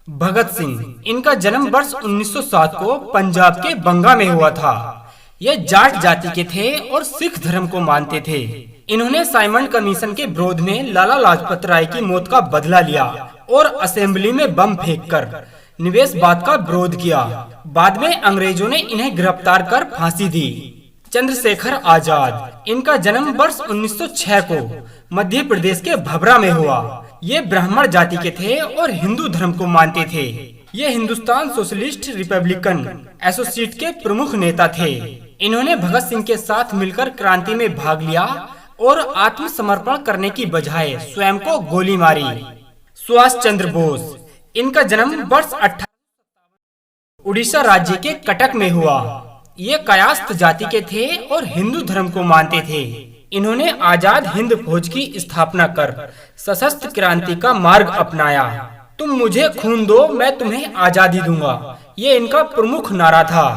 भगत सिंह, इनका जन्म वर्ष 1907 को पंजाब के बंगा में हुआ था। ये जाट जाति के थे और सिख धर्म को मानते थे। इन्होंने साइमन कमीशन के विरोध में लाला लाजपत राय की मौत का बदला लिया और असेंबली में बम फेंककर निवेशवाद का विरोध किया। बाद में अंग्रेजों ने इन्हें गिरफ्तार कर फांसी दी। चंद्रशेखर आजाद, इनका जन्म वर्ष 1906 को मध्य प्रदेश के भभरा में हुआ। ये ब्राह्मण जाति के थे और हिंदू धर्म को मानते थे। ये हिंदुस्तान सोशलिस्ट रिपब्लिकन एसोसिएट के प्रमुख नेता थे। इन्होंने भगत सिंह के साथ मिलकर क्रांति में भाग लिया और आत्मसमर्पण करने की बजाय स्वयं को गोली मारी। सुभाष चंद्र बोस, इनका जन्म वर्ष 18 उड़ीसा राज्य के कटक में हुआ। ये कायस्थ जाति के थे और हिंदू धर्म को मानते थे। इन्होंने आजाद हिंद फौज की स्थापना कर सशस्त्र क्रांति का मार्ग अपनाया। तुम मुझे खून दो, मैं तुम्हें आजादी दूंगा, ये इनका प्रमुख नारा था।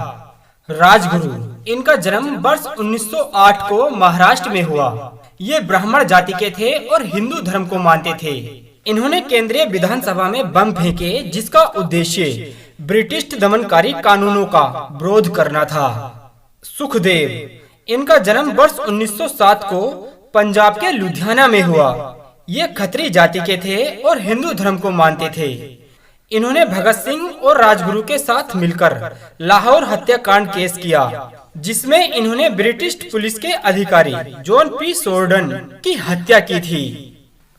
राजगुरु, इनका जन्म वर्ष 1908 को महाराष्ट्र में हुआ। ये ब्राह्मण जाति के थे और हिंदू धर्म को मानते थे। इन्होंने केंद्रीय विधानसभा में बम फेंके, जिसका उद्देश्य ब्रिटिश दमनकारी कानूनों का विरोध करना था। सुखदेव, इनका जन्म वर्ष 1907 को पंजाब के लुधियाना में हुआ। ये खत्री जाति के थे और हिंदू धर्म को मानते थे। इन्होंने भगत सिंह और राजगुरु के साथ मिलकर लाहौर हत्याकांड केस किया, जिसमें इन्होंने ब्रिटिश पुलिस के अधिकारी जॉन पी शोर्डन की हत्या की थी।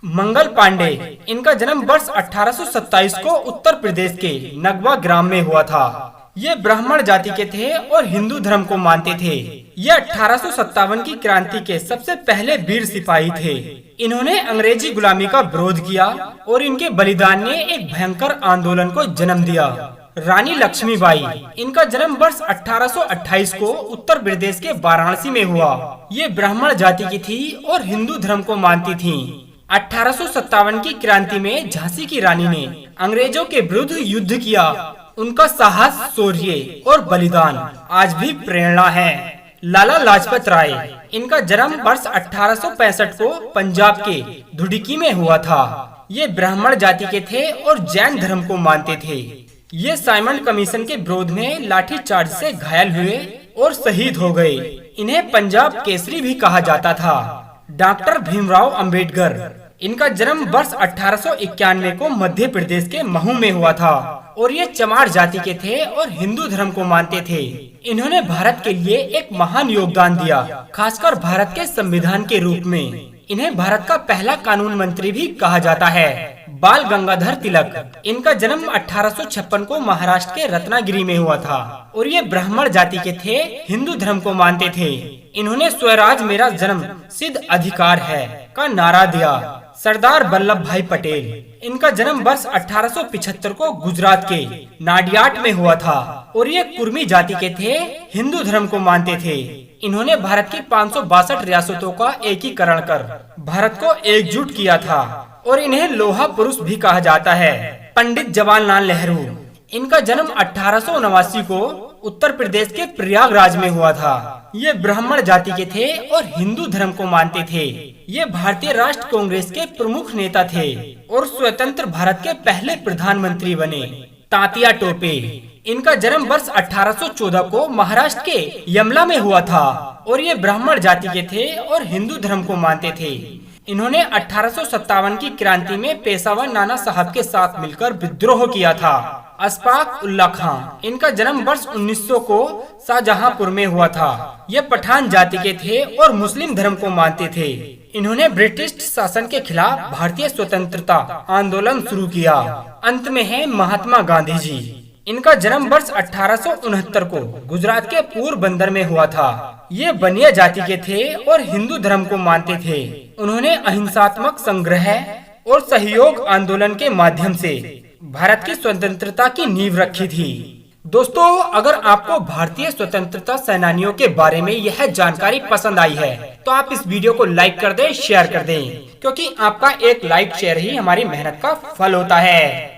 मंगल पांडे, इनका जन्म वर्ष 1827 को उत्तर प्रदेश के नगवा ग्राम में हुआ था। ये ब्राह्मण जाति के थे और हिंदू धर्म को मानते थे। ये 1857 की क्रांति के सबसे पहले वीर सिपाही थे। इन्होंने अंग्रेजी गुलामी का विरोध किया और इनके बलिदान ने एक भयंकर आंदोलन को जन्म दिया। रानी लक्ष्मीबाई, इनका जन्म वर्ष 1828 को उत्तर प्रदेश के वाराणसी में हुआ। ये ब्राह्मण जाति की थी और हिंदू धर्म को मानती थी। 1857 की क्रांति में झांसी की रानी ने अंग्रेजों के विरुद्ध युद्ध किया। उनका साहस, शौर्य और बलिदान आज भी प्रेरणा है। लाला लाजपत राय, इनका जन्म वर्ष 1865 को पंजाब के धुड़की में हुआ था। ये ब्राह्मण जाति के थे और जैन धर्म को मानते थे। ये साइमन कमीशन के विरोध में लाठीचार्ज से घायल हुए और शहीद हो गए। इन्हें पंजाब केसरी भी कहा जाता था। डॉक्टर भीमराव अंबेडकर, इनका जन्म वर्ष 1891 को मध्य प्रदेश के महू में हुआ था और ये चमार जाति के थे और हिंदू धर्म को मानते थे। इन्होंने भारत के लिए एक महान योगदान दिया, खासकर भारत के संविधान के रूप में। इन्हें भारत का पहला कानून मंत्री भी कहा जाता है। बाल गंगाधर तिलक, इनका जन्म 1856 को महाराष्ट्र के रत्नागिरी में हुआ था और ये ब्राह्मण जाति के थे, हिंदू धर्म को मानते थे। इन्होंने स्वराज मेरा जन्म सिद्ध अधिकार है का नारा दिया। सरदार वल्लभ भाई पटेल, इनका जन्म वर्ष 1875 को गुजरात के नाडियाड में हुआ था और ये कुर्मी जाति के थे, हिंदू धर्म को मानते थे। इन्होंने भारत की 562 रियासतों का एकीकरण कर भारत को एकजुट किया था और इन्हें लोहा पुरुष भी कहा जाता है। पंडित जवाहरलाल नेहरू, इनका जन्म 1889 को उत्तर प्रदेश के प्रयागराज में हुआ था। ये ब्राह्मण जाति के थे और हिंदू धर्म को मानते थे। ये भारतीय राष्ट्र कांग्रेस के प्रमुख नेता थे और स्वतंत्र भारत के पहले प्रधानमंत्री बने। तात्या टोपे, इनका जन्म वर्ष 1814 को महाराष्ट्र के यमला में हुआ था और ये ब्राह्मण जाति के थे और हिंदू धर्म को मानते थे। इन्होंने 1857 की क्रांति में पेशवा नाना साहब के साथ मिलकर विद्रोह किया था। अशफाक उल्लाह खां, इनका जन्म वर्ष 1900 को शाहजहांपुर में हुआ था। ये पठान जाति के थे और मुस्लिम धर्म को मानते थे। इन्होंने ब्रिटिश शासन के खिलाफ भारतीय स्वतंत्रता आंदोलन शुरू किया। अंत में है महात्मा गांधी जी, इनका जन्म वर्ष 1869 को गुजरात के पोरबंदर में हुआ था। ये बनिया जाति के थे और हिंदू धर्म को मानते थे। उन्होंने अहिंसात्मक संग्रह और सहयोग आंदोलन के माध्यम से भारत की स्वतंत्रता की नींव रखी थी। दोस्तों, अगर आपको भारतीय स्वतंत्रता सेनानियों के बारे में यह जानकारी पसंद आई है तो आप इस वीडियो को लाइक कर दें, शेयर कर दें, क्योंकि आपका एक लाइक शेयर ही हमारी मेहनत का फल होता है।